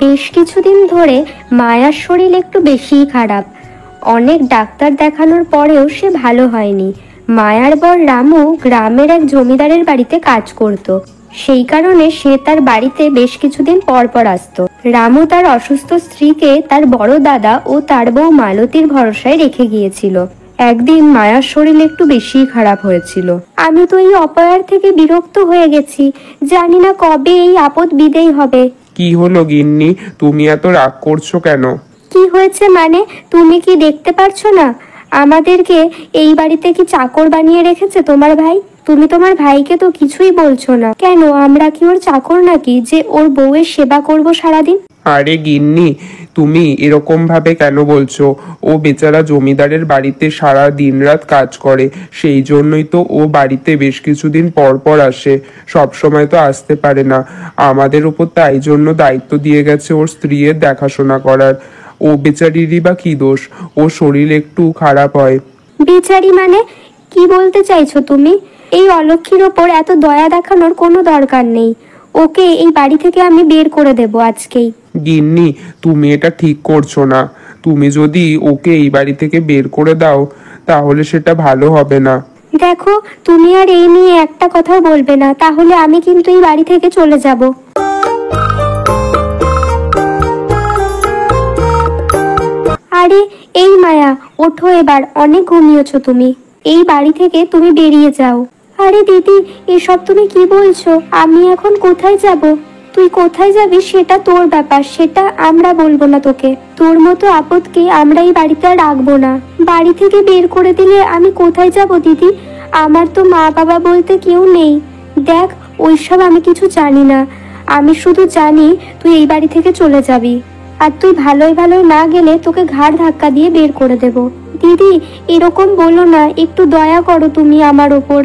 বেশ কিছুদিন ধরে মায়ার শরীর একটু বেশিই খারাপ। অনেক ডাক্তার দেখানোর পরেও সে ভালো হয়নি। মায়ার বর রামু গ্রামের এক জমিদারের বাড়িতে কাজ করত, সেই কারণে সে তার বাড়িতে বেশ কিছুদিন পর পর আসতো। রামু তার অসুস্থ স্ত্রীকে তার বড় দাদা ও তার বউ মালতীর ভরসায় রেখে গিয়েছিল। একদিন মায়ার শরীর একটু বেশিই খারাপ হয়েছিল। আমি তো এই অপয়ার থেকে বিরক্ত হয়ে গেছি, জানি না কবে এই আপদ বিদেয় হবে। কি হলো গিন্নি, তুমি এত রাগ করছো কেন? কি হয়েছে মানে? তুমি কি দেখতে পারছো না আমাদেরকে এই বাড়িতে কি চাকর বানিয়ে রেখেছে তোমার ভাই? তুমি তোমার ভাইকে তো কিছুই বলছো না কেন? আমরা কি ওর চাকর নাকি যে ওর বউয়ের সেবা করব সারাদিন? আরে গিন্নি, তুমি এরকম ভাবে কেন বলছো? ও বেচারা জমিদারের বাড়িতে সারা দিন রাত কাজ করে, সেই জন্যই তো ও বাড়িতে বেশ কিছুদিন পর পর আসে, সব সময় তো আসতে পারে না। আমাদের উপর তাই জন্য দায়িত্ব দিয়ে গেছে ওর স্ত্রীর দেখাশোনা করার। ও বেচারিরই বা কি দোষ? ও শরীর একটু খারাপ হয়। বেচারি মানে কি বলতে চাইছো তুমি? এই অলক্ষীর ওপর এত দয়া দেখানোর কোনো দরকার নেই। ওকে এই বাড়ি থেকে আমি বের করে দেব আজকেই। গিন্নি, তুমি এটা ঠিক করছো না। তুমি যদি ওকে এই বাড়ি থেকে বের করে দাও তাহলে সেটা ভালো হবে না। দেখো, তুমি আর এই নিয়ে একটা কথাও বলবে না, তাহলে আমি কিন্তু এই বাড়ি থেকে চলে যাব। আরে এই মায়া, ওঠো এবার, অনেক ঘুমিয়েছো তুমি। এই বাড়ি থেকে তুমি বেরিয়ে যাও। আরে দিদি, এসব তুমি কি বলছো? আমি এখন কোথায় যাব? তুই কোথায় যাবি সেটা তোর ব্যাপার, সেটা আমরা বলবো না তোকে। তোর মতো আপদকে আমরা এই বাড়িতে আর রাখবো না। বাড়ি থেকে বের করে দিলে আমি কোথায় যাব দিদি? আমার তো মা বাবা বলতে কেউ নেই। দেখ, ওইসব আমি কিছু জানি না। আমি শুধু জানি তুই এই বাড়ি থেকে চলে যাবি, আর তুই ভালোই ভালোই না গেলে তোকে ঘাড় ধাক্কা দিয়ে বের করে দেব। দিদি, এরকম বলো না, একটু দয়া করো তুমি আমার ওপর।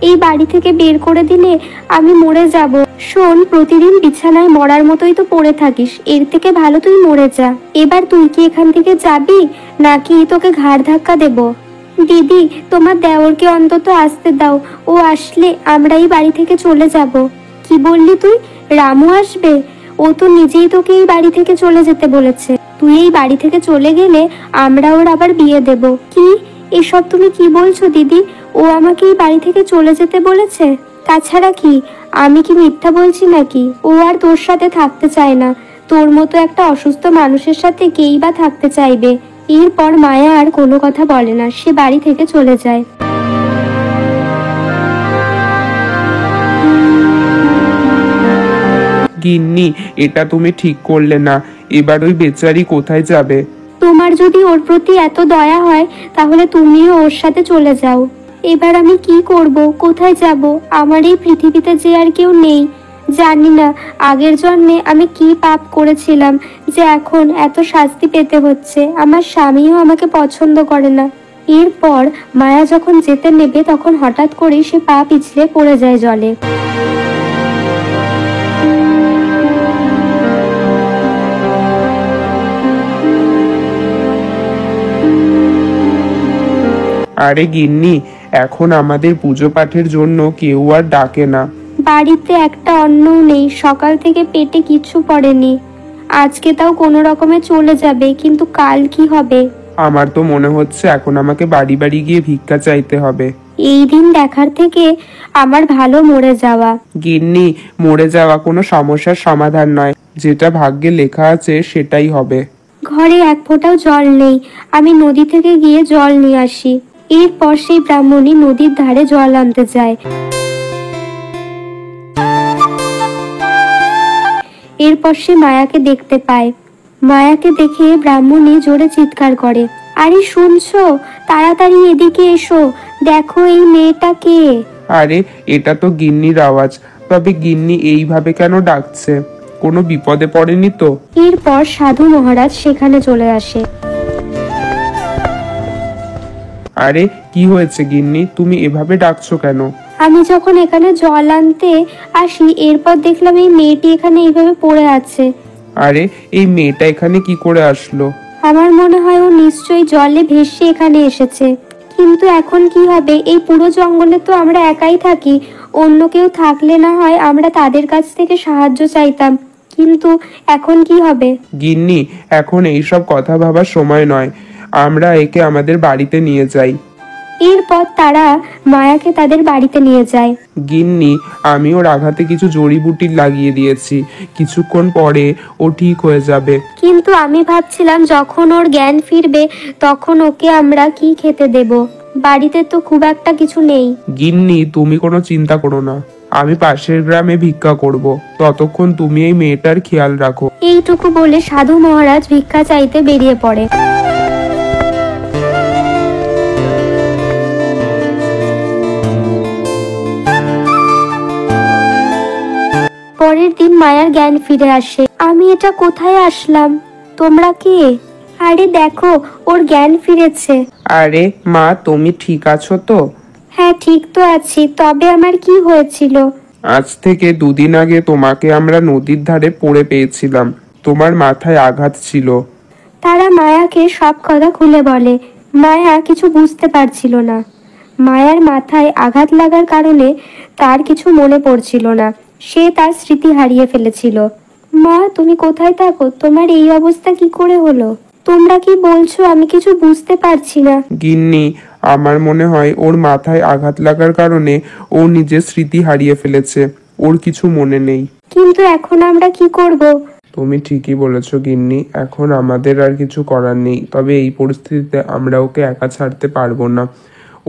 এই বাড়ি থেকে বের করে দিলে আমি মরে যাব। শোন, প্রতিদিন বিছানায় মরার মতোই তো পড়ে থাকিস, এর থেকে ভালো তুই মরে যা। এবার তুই কি এখান থেকে যাবি নাকি তোকে ঘাড় ধাক্কা দেব? দিদি, তোমার দেওরকে অন্তত আসতে দাও, ও আসলে আমরা এই বাড়ি থেকে চলে যাব। কি বললি তুই? রামু আসবে? ও তো নিজেই তোকে এই বাড়ি থেকে চলে যেতে বলেছে। তুই এই বাড়ি থেকে চলে গেলে আমরা ওর আবার বিয়ে দেব। কি এসব তুমি কি বলছো দিদি? ও আমাকে এই বাড়ি থেকে চলে যেতে বলেছে? তাছাড়া কি, আমি কি মিথ্যা বলছি নাকি? ও আর তোর সাথে থাকতে চায় না। তোর মতো একটা অসুস্থ মানুষের সাথে কেই বা থাকতে চাইবে? এরপর মায়া আর কোনো কথা বলে না, সে বাড়ি থেকে চলে যায়। গিন্নি, এটা তুমি ঠিক করলে না। এবার ওই বেচারি কোথায় যাবে? তোমার যদি ওর প্রতি এত দয়া হয় তাহলে তুমিও ওর সাথে চলে যাও। এবার আমি কি করব, কোথায় যাব? আমার এই পৃথিবীতে যে আর কেউ নেই। জানি না আগের জন্মে আমি কি পাপ করেছিলাম যে এখন এত শাস্তি পেতে হচ্ছে। আমার স্বামীও আমাকে পছন্দ করে না। এরপর মায়া যখন যেতে নেবে তখন হঠাৎ করেই সে পা পিছলে পড়ে যায় জলে। আরে গিন্নি, এখন আমাদের পুজো পাঠের জন্য কেউ আর ডাকে না। বাড়িতে একটা অন্নও নেই, সকাল থেকে পেটে কিছু পড়েনি। আজকে তাও কোনো রকমে চলে যাবে, কিন্তু কাল কি হবে? আমার তো মনে হচ্ছে এখন আমাকে বাড়ি বাড়ি গিয়ে ভিক্ষা চাইতে হবে। এই দিন দেখার থেকে আমার ভালো মরে যাওয়া। গিন্নি, মরে যাওয়া কোনো সমস্যার সমাধান নয়, যেটা ভাগ্যে লেখা আছে সেটাই হবে। ঘরে এক ফোঁটাও জল নেই, আমি নদী থেকে গিয়ে জল নিয়ে আসি। এরপর সেই ব্রাহ্মণী নদীর ধারে জল আনতে যায়। এরপর সে মায়াকে দেখতে পায়। মায়াকে দেখে ব্রাহ্মণী জোরে চিৎকার করে, আরে শুনছো? তাড়াতাড়ি এদিকে এসো, দেখো এই মেয়েটা কে। আরে, এটা তো গিন্নির আওয়াজ। তবে গিন্নি এইভাবে কেন ডাকছে? কোনো বিপদে পড়েনি তো? এরপর সাধু মহারাজ সেখানে চলে আসে। আরে, কি হয়েছে গিন্নি, তুমি এভাবে ডাকছো কেন? আমি যখন এখানে জল আনতে আসি, এরপর দেখলাম এই মেয়েটি এখানে এইভাবে পড়ে আছে। আরে, এই মেয়েটা এখানে কি করে আসলো? আমার মনে হয় ও নিশ্চয়ই জলে ভেসে এখানে এসেছে। কিন্তু এখন কি হবে? এই পুরো জঙ্গলে তো আমরা একাই থাকি, অন্য কেউ থাকলে না হয় আমরা তাদের কাছ থেকে সাহায্য চাইতাম, কিন্তু এখন কি হবে? গিন্নি, এখন এইসব কথা ভাবার সময় নয়, আমরা একে আমাদের বাড়িতে নিয়ে যাই। এরপর তারা মায়াকে তাদের বাড়িতে নিয়ে যায়। গিন্নি, আমি ওর আঘাতে কিছু জড়িবুটি লাগিয়ে দিয়েছি, কিছুক্ষণ পরে ও ঠিক হয়ে যাবে। কিন্তু আমি ভাবছিলাম যখন ওর জ্ঞান ফিরবে তখন ওকে আমরা কি খেতে দেব? বাড়িতে তো খুব একটা কিছু নেই। গিন্নি, তুমি কোনো চিন্তা করো না, আমি পাশের গ্রামে ভিক্ষা করব, ততক্ষণ তুমি এই মেয়েটার খেয়াল রাখো। এইটুকু বলে সাধু মহারাজ ভিক্ষা চাইতে বেরিয়ে পড়ে। পরের দিন মায়ার জ্ঞান ফিরে আসে। আমি এটা কোথায় আসলাম? তোমরা কে? আরে দেখো, ওর জ্ঞান ফিরেছে। আরে মা, তুমি ঠিক আছো তো? হ্যাঁ, ঠিক তো আছি, তবে আমার কি হয়েছিল? আজ থেকে 2 দিন আগে তোমাকে আমরা নদীর ধারে পড়ে পেয়েছিলাম, তোমার মাথায় আঘাত ছিল। তারা মায়াকে সব কথা খুলে বলে। মায়া কিছু বুঝতে পারছিল না। মায়ার মাথায় আঘাত লাগার কারণে তার কিছু মনে পড়ছিল না। সে তার স্মৃতি হারিয়ে ফেলেছিল। মা, তুমি কোথায় থাকো? তোমার এই অবস্থা কি করে হলো? তোমরা কি বলছো? আমি কিছু বুঝতে পারছি না। গিন্নি, আমার মনে হয় ওর মাথায় আঘাত লাগার কারণে ও নিজের স্মৃতি হারিয়ে ফেলেছে, ওর কিছু মনে নেই। কিন্তু এখন আমরা কি করব? তুমি ঠিকই বলেছো গিন্নি, এখন আমাদের আর কিছু করার নেই, তবে এই পরিস্থিতিতে আমরা ওকে একা ছাড়তে পারবো না।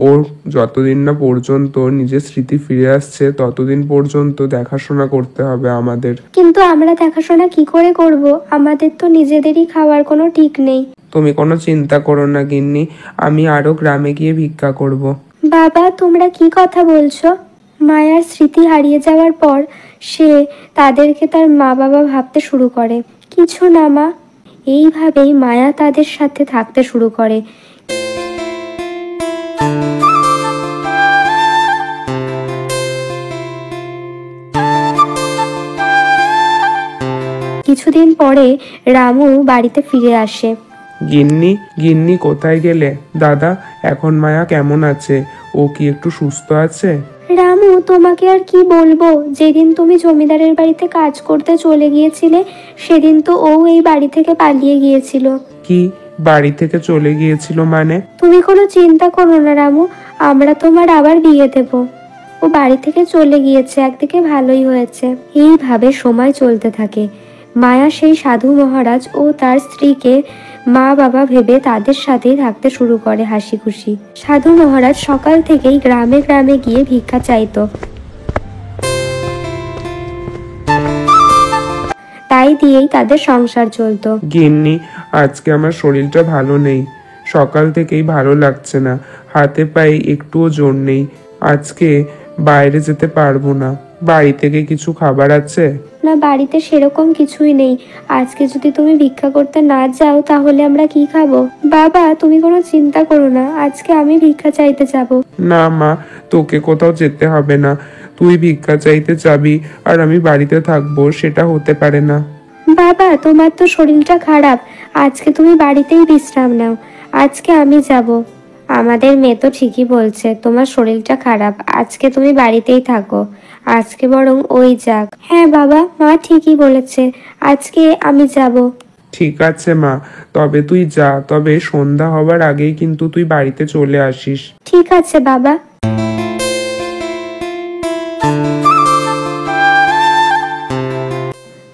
ওর যতদিন না পর্যন্ত নিজের স্মৃতি ফিরে আসছে ততদিন পর্যন্ত দেখাশোনা করতে হবে আমাদের। কিন্তু আমরা দেখাশোনা কি করে করব? আমাদের তো নিজেদেরই খাওয়ার কোনো ঠিক নেই। তুমি কোনো চিন্তা করো না গিন্নি, আমি আরো গ্রামে গিয়ে ভিক্ষা করব। বাবা, তোমরা কি কথা বলছো? মায়ার স্মৃতি হারিয়ে যাওয়ার পর সে তাদেরকে তার মা বাবা ভাবতে শুরু করে। কিছু না মা। এইভাবেই মায়া তাদের সাথে থাকতে শুরু করে। কিছুদিন পরে রামু বাড়িতে ফিরে আসে। গিন্নি, গিন্নি কোথায় গেলে? দাদা, এখন মায়া কেমন আছে? ও কি একটু সুস্থ আছে? রামু, তোমাকে আর কি বলবো? যেদিন তুমি জমিদারের বাড়িতে কাজ করতে চলে গিয়েছিলে সেদিন তো ও এই বাড়ি থেকে পালিয়ে গিয়েছিল। কি, বাড়ি থেকে চলে গিয়েছিল মানে? তুমি কোনো চিন্তা করো না রামু, আমরা তোমার আবার বিয়ে দেব। ও বাড়ি থেকে চলে গিয়েছে, একদিকে ভালোই হয়েছে। এইভাবে সময় চলতে থাকে। মায়া সেই সাধু মহারাজ ও তার স্ত্রীকে মা বাবা ভেবে তাদের সাথেই থাকতে শুরু করে হাসি খুশি। সাধু মহারাজ সকাল থেকেই গ্রামে গ্রামে গিয়ে ভিক্ষা চাইতো। তাই দিয়েই তাদের সংসার চলতো। গিন্নি, আজকে আমার শরীরটা ভালো নেই, সকাল থেকেই ভালো লাগছে না, হাতে পায়ে একটুও জোর নেই, আজকে বাইরে যেতে পারবো না। বাড়ি থেকে কিছু খাবার আছে? না, বাড়িতে সেরকম কিছুই নেই। আজকে যদি তুমি ভিক্ষা করতে না যাও তাহলে আমরা কি খাবো? বাবা, তুমি কোনো চিন্তা করো না, আজকে আমি ভিক্ষা চাইতে যাব। না মা, তোকে কোথাও যেতে হবে না, তুই ভিক্ষা চাইতে যাবি আর আমি বাড়িতে থাকবো, সেটা হতে পারে না। বাবা, তোমার তো শরীরটা খারাপ, আজকে তুমি বাড়িতেই বিশ্রাম নাও, আজকে আমি যাব। আমাদের মেয়ে তো ঠিকই বলছে, তোমার শরীরটা খারাপ, আজকে তুমি বাড়িতেই থাকো, আজকে বরং ওই যাক। হ্যাঁ বাবা, মা ঠিকই বলেছে, আজকে আমি যাব। ঠিক আছে মা, তবে তুই যা, তবে সন্ধ্যা হবার আগেই কিন্তু তুই বাড়িতে চলে আসিস। ঠিক আছে বাবা।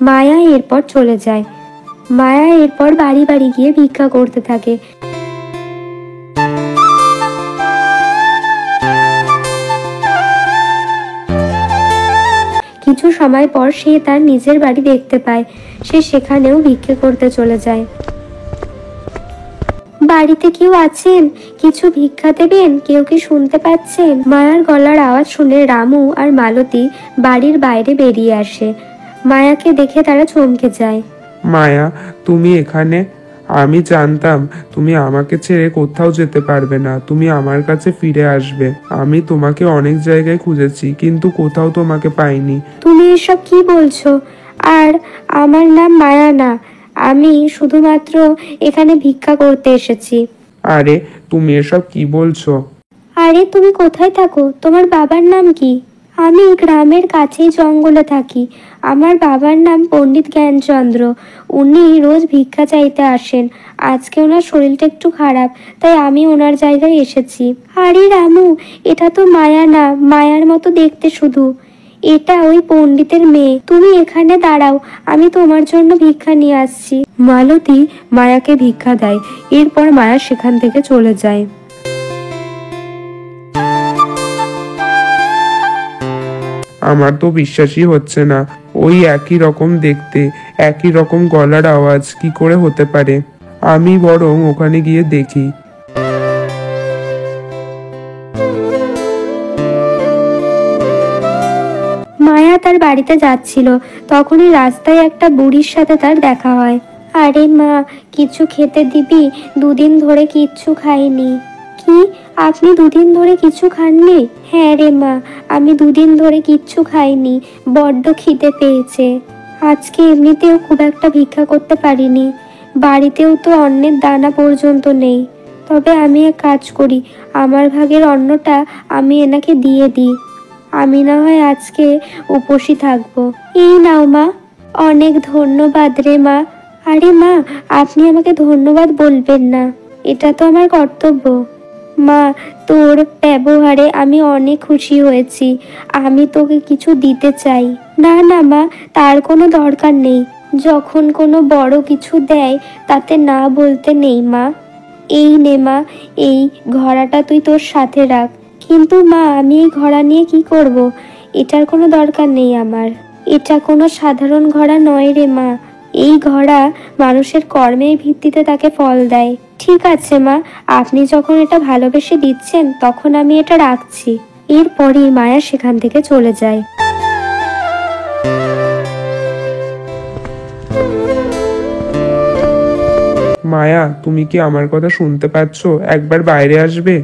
মায়া এরপর চলে যায়। মায়া এরপর বাড়ি বাড়ি গিয়ে ভিক্ষা করতে থাকে। কিছু সময় পর সে তার নিজের বাড়ি দেখতে পায়। সে সেখানেও ভিক্ষে করতে চলে যায়। বাড়িতে কেউ আছেন? কিছু ভিক্ষা দেবেন? কেউ কি শুনতে পাচ্ছেন? মায়ার গলার আওয়াজ শুনে রামু আর মালতী বাড়ির বাইরে বেরিয়ে আসে। মায়াকে দেখে তারা চমকে যায়। মায়া, তুমি এখানে? আমি জানতাম তুমি আমাকে ছেড়ে কোথাও যেতে পারবে না, তুমি আমার কাছে ফিরে আসবে। আমি তোমাকে অনেক জায়গায় খুঁজেছি কিন্তু কোথাও তোমাকে পাইনি। তুমি এসব কি বলছো? আর আমার নাম মায়া না, আমি শুধুমাত্র এখানে ভিক্ষা করতে এসেছি। আরে তুমি এসব কি বলছো? আরে তুমি কোথায় থাকো? তোমার বাবার নাম কি? আমি গ্রামের কাছেই জঙ্গলে থাকি। আমার বাবার নাম পণ্ডিত জ্ঞানচন্দ্র। উনি রোজ ভিক্ষা চাইতে আসেন। আজকে ওনার শরীরটা একটু খারাপ, তাই আমি ওনার জায়গায় এসেছি। আরে রামু, এটা তো মায়া না, মায়ার মতো দেখতে শুধু। এটা ওই পণ্ডিতের মেয়ে। তুমি এখানে দাঁড়াও, আমি তোমার জন্য ভিক্ষা নিয়ে আসছি। মালতী মায়াকে ভিক্ষা দেয়। এরপর মায়া সেখান থেকে চলে যায়। আমার তো বিশ্বাসই হচ্ছে না, ওই একই রকম দেখতে, একই রকম গলার আওয়াজ কি করে হতে পারে? আমি বরং ওখানে গিয়ে দেখি। মায়া তার বাড়িতে যাচ্ছিল, তখনই রাস্তায় একটা বুড়ির সাথে তার দেখা হয়। আরে মা, কিছু খেতে দিবি? দুদিন ধরে কিচ্ছু খাইনি। কি, আপনি দুদিন ধরে কিছু খাননি? হ্যাঁ রে মা, আমি দুদিন ধরে কিচ্ছু খাইনি, বড্ড খিদে পেয়েছে। আজকে এমনিতেও খুব একটা ভিক্ষা করতে পারিনি, বাড়িতেও তো অন্নের দানা পর্যন্ত নেই। তবে আমি এক কাজ করি, আমার ভাগের অন্নটা আমি এনাকে দিয়ে দিই। আমি না হয় আজকে উপোসী থাকবো। এই নাও মা। অনেক ধন্যবাদ রে মা। আরে মা, আপনি আমাকে ধন্যবাদ বলবেন না, এটা তো আমার কর্তব্য। মা, তোর ব্যবহারে আমি অনেক খুশি হয়েছি। আমি তোকে কিছু দিতে চাই। না না মা, তার কোনো দরকার নেই। যখন কোনো বড় কিছু দেয় তাতে না বলতে নেই মা। এই নে মা, এই ঘড়াটা তুই তোর সাথে রাখ। কিন্তু মা, আমি এই ঘড়া নিয়ে কি করব? এটার কোনো দরকার নেই আমার। এটা কোনো সাধারণ ঘড়া নয় রে মা। এই ঘড়া মানুষের কর্মের ভিত্তিতে তাকে ফল দেয়। ঠিক আছে মা, আপনি যখন এটা ভালোবেসে দিচ্ছেন তখন আমি এটা রাখছি। এরপরই মায়া সেখান থেকে চলে যায়। মায়া, তুমি কি আমার কথা শুনতে পাচ্ছ? একবার বাইরে আসবে?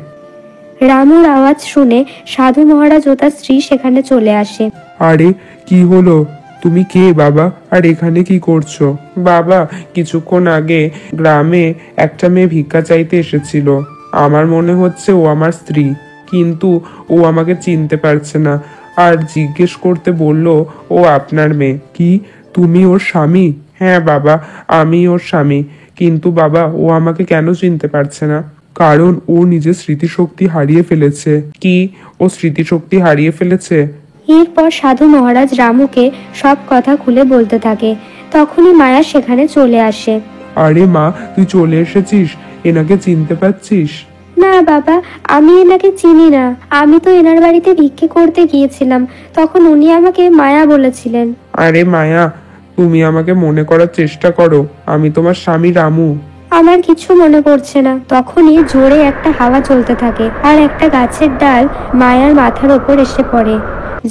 রামুর আওয়াজ শুনে সাধু মহারাজ ও তার স্ত্রী সেখানে চলে আসে। আরে কি হলো? তুমি কে বাবা, আর এখানে কি করছো? বাবা, কিছুক্ষণ আগে গ্রামে একটা মেয়ে ভিক্ষা চাইতে এসেছিল। আমার মনে হচ্ছে ও আমার স্ত্রী, কিন্তু ও আমাকে চিনতে পারছে না, আর জিজ্ঞেস করতে বলল ও আপনার মেয়ে। কি, তুমি ওর স্বামী? হ্যাঁ বাবা, আমি ওর স্বামী। কিন্তু বাবা, ও আমাকে কেন চিনতে পারছে না? কারণ ও নিজের স্মৃতিশক্তি হারিয়ে ফেলেছে। কি, ও স্মৃতিশক্তি হারিয়ে ফেলেছে? এরপর সাধু মহারাজ রামুকে সব কথা খুলে বলতে থাকে। তখনই মায়া সেখানে চলে আসে। আরে মা, তুই চলে এসেছিস? এনাকে চিনতে পারছিস? না বাবা, আমি এনাকে চিনি না। আমি তো এনার বাড়িতে ভিক্ষে করতে গিয়েছিলাম, তখন উনি আমাকে মায়া বলেছিলেন। আরে মায়া, তুমি আমাকে মনে করার চেষ্টা করো, আমি তোমার স্বামী রামু। আমার কিছু মনে পড়ছে না। তখনই জোরে একটা হাওয়া চলতে থাকে, আর একটা গাছের ডাল মায়ার মাথার ওপর এসে পড়ে,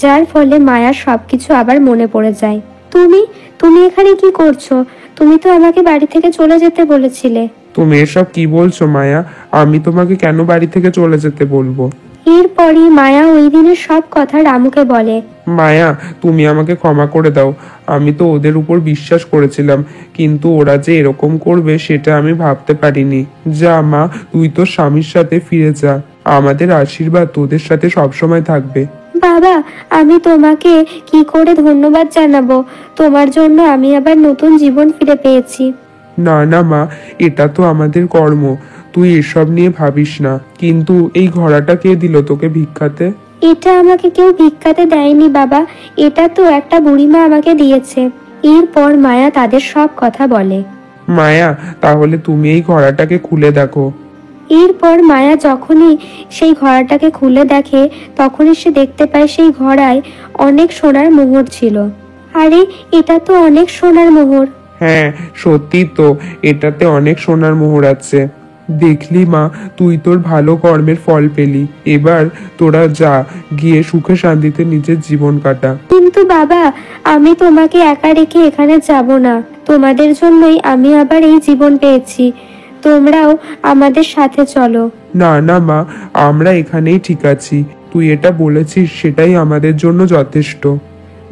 যার ফলে মায়ার সবকিছু আবার মনে পড়ে যায়। তুমি তুমি এখানে কি করছো? তুমি তো আমাকে বাড়ি থেকে চলে যেতে বলেছিলে। তুমি এসব কি বলছো মায়া? আমি তোমাকে কেন বাড়ি থেকে চলে যেতে বলবো? এরপরই মায়া ওই দিনের সব কথা রামুকে বলে। মায়া, তুমি আমাকে ক্ষমা করে দাও। আমি তো ওদের উপর বিশ্বাস করেছিলাম, কিন্তু ওরা যে এরকম করবে সেটা আমি ভাবতে পারিনি। যা মা, তুই তোর স্বামীর সাথে ফিরে যা। আমাদের আশীর্বাদ তোদের সাথে সবসময় থাকবে। বাবা, আমি তোমাকে কি করে ধন্যবাদ জানাবো? তোমার জন্য আমি আবার নতুন জীবন ফিরে পেয়েছি। না না মা, এটা তো আমাদের কর্ম, তুই এসব নিয়ে ভাবিস না। কিন্তু এই ঘোড়াটা কে দিল তোকে ভিক্ষাতে? এটা আমাকে কেউ ভিক্ষাতে দেয়নি বাবা, এটা তো একটা বুড়িমা আমাকে দিয়েছে। এরপর মায়া তাদের সব কথা বলে। মায়া, তাহলে তুমি এই ঘোড়াটাকে খুলে দেখো। এরপর মায়া যখনই সেই ঘোড়াটাকে খুলে দেখে, তখনই সে দেখতে পায় সেই ঘোড়ায় অনেক সোনার মোহর ছিল। আরে, এটা তো অনেক সোনার মোহর। হ্যাঁ, সত্যি তো, এটাতে অনেক সোনার মোহর আছে। দেখলি মা, তুই তোর ভালো কর্মের ফল পেলি। এবার তোরা যা, গিয়ে সুখে শান্তিতে নিজের জীবন কাটা। কিন্তু বাবা, আমি তোমাকে একা রেখে এখানে যাব না। তোমাদের জন্যই আমি আবার এই জীবন পেয়েছি। তোমরাও আমাদের সাথে চলো। না না মা, আমরা এখানেই ঠিক আছি। তুই এটা বলেছিস সেটাই আমাদের জন্য যথেষ্ট।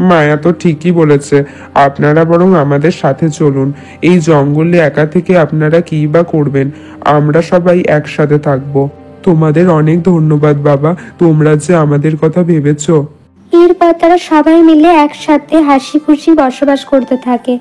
মায়া তো ঠিকই বলেছে, আপনারা বরং আমাদের সাথে চলুন। এই জঙ্গলে একা থেকে আপনারা কি বা করবেন? আমরা সবাই একসাথে থাকবো। তোমাদের অনেক ধন্যবাদ বাবা, তোমরা যে আমাদের কথা ভেবেছো। এরপর তারা সবাই মিলে একসাথে হাসি খুশি বসবাস করতে থাকে।